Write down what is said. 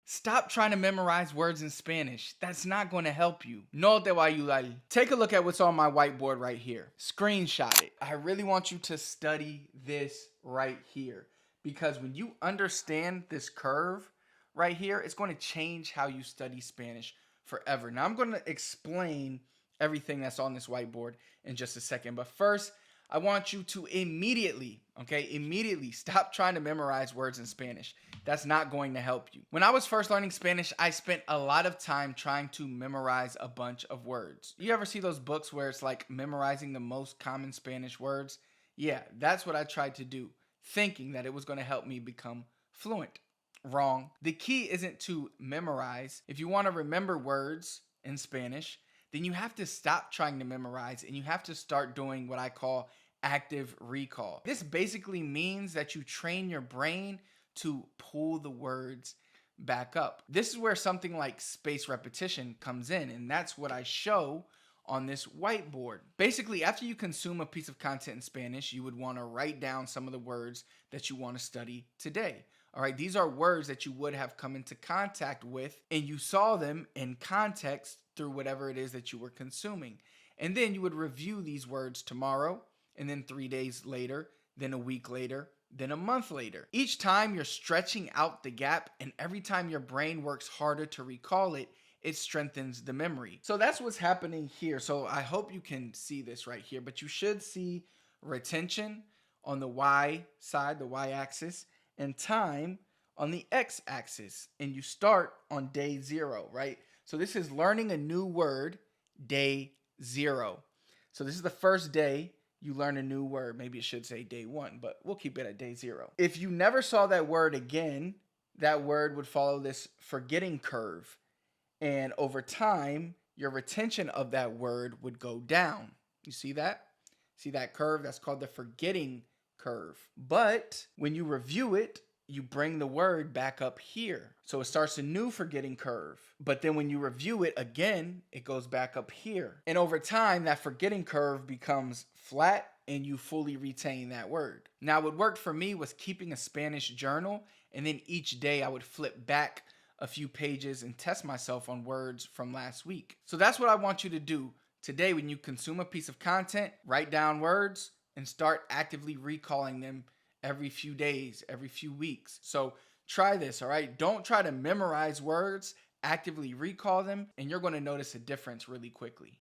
Stop trying to memorize words in Spanish. That's not going to help you. No te va a ayudar. Take a look at what's on my whiteboard right here. Screenshot it. I really want you to study this right here because when you understand this curve right here, it's going to change how you study Spanish forever. Now I'm going to explain everything that's on this whiteboard in just a second. But first, I want you to immediately stop trying to memorize words in Spanish. That's not going to help you. When I was first learning Spanish, I spent a lot of time trying to memorize a bunch of words. You ever see those books where it's like memorizing the most common Spanish words? Yeah, that's what I tried to do, thinking that it was going to help me become fluent. Wrong. The key isn't to memorize. If you want to remember words in Spanish, then you have to stop trying to memorize and you have to start doing what I call active recall. This basically means that you train your brain to pull the words back up. This is where something like spaced repetition comes in, and that's what I show on this whiteboard. Basically, after you consume a piece of content in Spanish, you would want to write down some of the words that you want to study today. All right, these are words that you would have come into contact with, and you saw them in context through whatever it is that you were consuming. And then you would review these words tomorrow, and then 3 days later, then a week later, then a month later. Each time you're stretching out the gap, and every time your brain works harder to recall it, it strengthens the memory. So that's what's happening here. So I hope you can see this right here, but you should see retention on the Y side, the Y axis, and time on the X axis. And you start on day 0, right? So this is learning a new word, day 0. So this is the first day you learn a new word. Maybe it should say day 1, but we'll keep it at day 0. If you never saw that word again, that word would follow this forgetting curve. And over time, your retention of that word would go down. You see that? See that curve? That's called the forgetting curve. But when you review it, you bring the word back up here. So it starts a new forgetting curve. But then when you review it again, it goes back up here. And over time, that forgetting curve becomes flat and you fully retain that word. Now, what worked for me was keeping a Spanish journal, and then each day I would flip back a few pages and test myself on words from last week. So that's what I want you to do today. When you consume a piece of content, write down words and start actively recalling them every few days, every few weeks. So try this, all right? Don't try to memorize words, actively recall them, and you're going to notice a difference really quickly.